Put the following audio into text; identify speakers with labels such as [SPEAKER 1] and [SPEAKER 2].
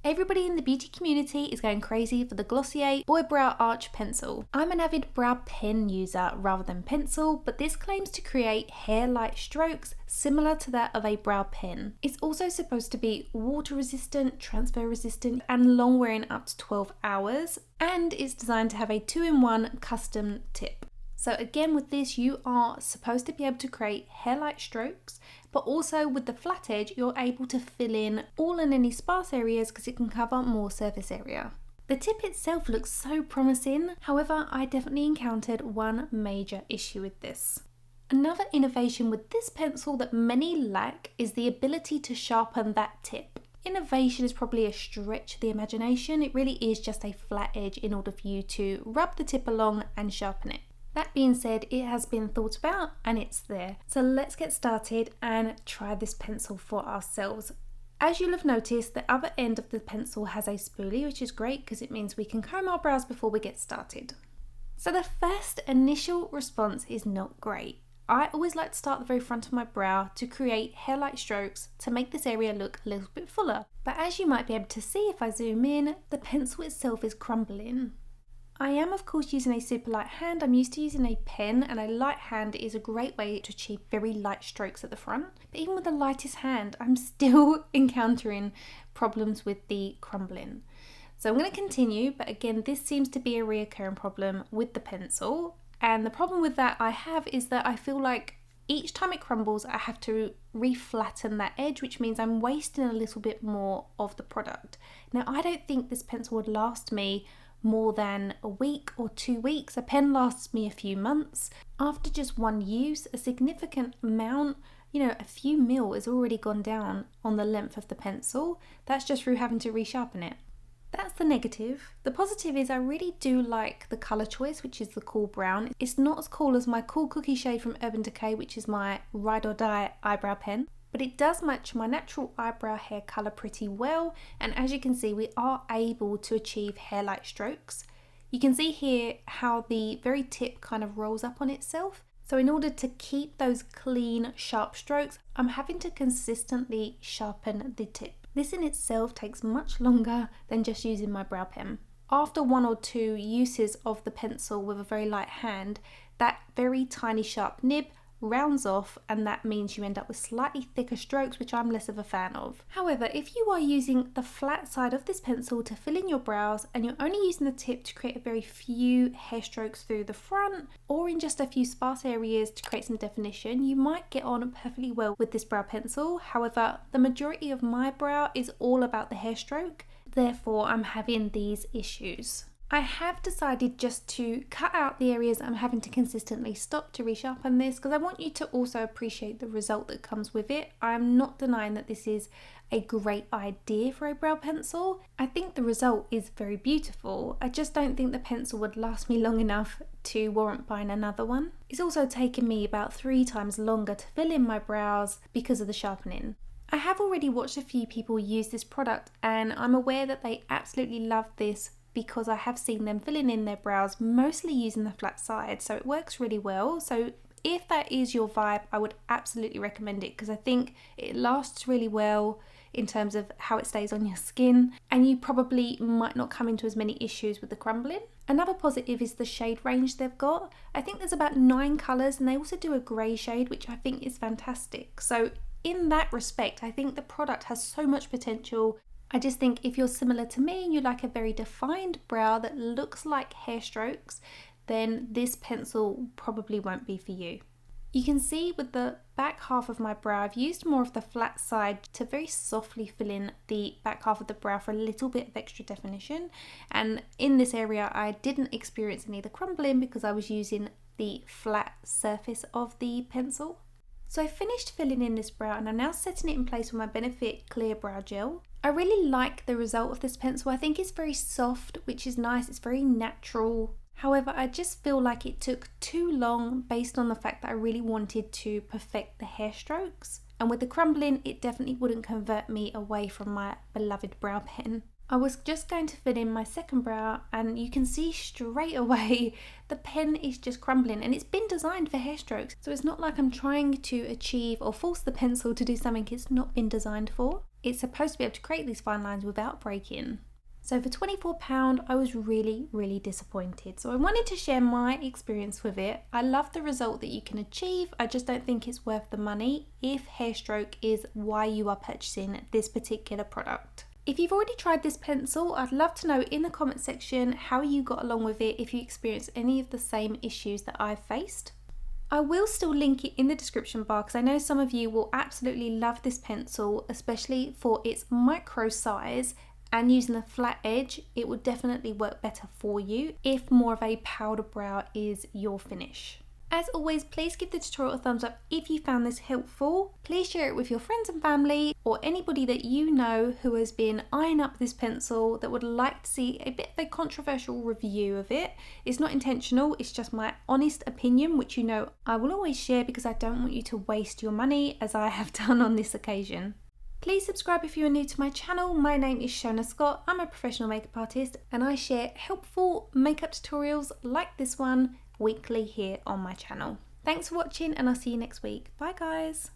[SPEAKER 1] Everybody in the beauty community is going crazy for the Glossier Boy Brow Arch pencil. I'm an avid brow pen user rather than pencil, but this claims to create hair-like strokes similar to that of a brow pen. It's also supposed to be water resistant, transfer resistant, and long wearing up to 12 hours, and it's designed to have a 2-in-1 custom tip. So again, with this, you are supposed to be able to create hair-like strokes, but also with the flat edge, you're able to fill in all and any sparse areas because it can cover more surface area. The tip itself looks so promising, however, I definitely encountered one major issue with this. Another innovation with this pencil that many lack is the ability to sharpen that tip. Innovation is probably a stretch of the imagination. It really is just a flat edge in order for you to rub the tip along and sharpen it. That being said, it has been thought about and it's there. So let's get started and try this pencil for ourselves. As you'll have noticed, the other end of the pencil has a spoolie, which is great because it means we can comb our brows before we get started. So the first initial response is not great. I always like to start at the very front of my brow to create hair-like strokes to make this area look a little bit fuller. But as you might be able to see if I zoom in, the pencil itself is crumbling. I am of course using a super light hand. I'm used to using a pen, and a light hand is a great way to achieve very light strokes at the front. But even with the lightest hand, I'm still encountering problems with the crumbling. So I'm going to continue, but again, this seems to be a reoccurring problem with the pencil. And the problem with that I have is that I feel like each time it crumbles, I have to reflatten that edge, which means I'm wasting a little bit more of the product. Now, I don't think this pencil would last me more than a week or 2 weeks. A pen lasts me a few months. After just one use, a significant amount, a few mil has already gone down on the length of the pencil. That's just through having to resharpen it. That's the negative. The positive is I really do like the colour choice, which is the cool brown. It's not as cool as my cool cookie shade from Urban Decay, which is my ride or die eyebrow pen, but it does match my natural eyebrow hair colour pretty well, and as you can see, we are able to achieve hair-like strokes. You can see here how the very tip kind of rolls up on itself. So in order to keep those clean, sharp strokes, I'm having to consistently sharpen the tip. This in itself takes much longer than just using my brow pen. After 1 or 2 uses of the pencil with a very light hand, that very tiny sharp nib rounds off, and that means you end up with slightly thicker strokes, which I'm less of a fan of. However, if you are using the flat side of this pencil to fill in your brows and you're only using the tip to create a very few hair strokes through the front or in just a few sparse areas to create some definition, you might get on perfectly well with this brow pencil. However, the majority of my brow is all about the hair stroke, therefore I'm having these issues. I have decided just to cut out the areas I'm having to consistently stop to resharpen this because I want you to also appreciate the result that comes with it. I'm not denying that this is a great idea for a brow pencil. I think the result is very beautiful. I just don't think the pencil would last me long enough to warrant buying another one. It's also taken me about 3 times longer to fill in my brows because of the sharpening. I have already watched a few people use this product, and I'm aware that they absolutely love this because I have seen them filling in their brows mostly using the flat side, so it works really well. So if that is your vibe, I would absolutely recommend it because I think it lasts really well in terms of how it stays on your skin, and you probably might not come into as many issues with the crumbling. Another positive is the shade range they've got. I think there's about 9 colours, and they also do a grey shade, which I think is fantastic. So in that respect, I think the product has so much potential. I just think if you're similar to me and you like a very defined brow that looks like hair strokes, then this pencil probably won't be for you. You can see with the back half of my brow, I've used more of the flat side to very softly fill in the back half of the brow for a little bit of extra definition. And in this area, I didn't experience any of the crumbling because I was using the flat surface of the pencil. So I finished filling in this brow and I'm now setting it in place with my Benefit Clear Brow Gel. I really like the result of this pencil. I think it's very soft, which is nice. It's very natural. However, I just feel like it took too long based on the fact that I really wanted to perfect the hair strokes. And with the crumbling, it definitely wouldn't convert me away from my beloved brow pen. I was just going to fill in my second brow and you can see straight away the pen is just crumbling, and it's been designed for hair strokes. So it's not like I'm trying to achieve or force the pencil to do something it's not been designed for. It's supposed to be able to create these fine lines without breaking. So for £24, I was really disappointed. So I wanted to share my experience with it. I love the result that you can achieve. I just don't think it's worth the money if hair stroke is why you are purchasing this particular product. If you've already tried this pencil, I'd love to know in the comment section how you got along with it, if you experienced any of the same issues that I've faced. I will still link it in the description bar because I know some of you will absolutely love this pencil, especially for its micro size, and using a flat edge, it will definitely work better for you if more of a powder brow is your finish. As always, please give the tutorial a thumbs up if you found this helpful. Please share it with your friends and family or anybody that you know who has been eyeing up this pencil that would like to see a bit of a controversial review of it. It's not intentional, it's just my honest opinion, which you know I will always share because I don't want you to waste your money as I have done on this occasion. Please subscribe if you are new to my channel. My name is Shonagh Scott. I'm a professional makeup artist and I share helpful makeup tutorials like this one weekly here on my channel. Thanks for watching and I'll see you next week. Bye guys.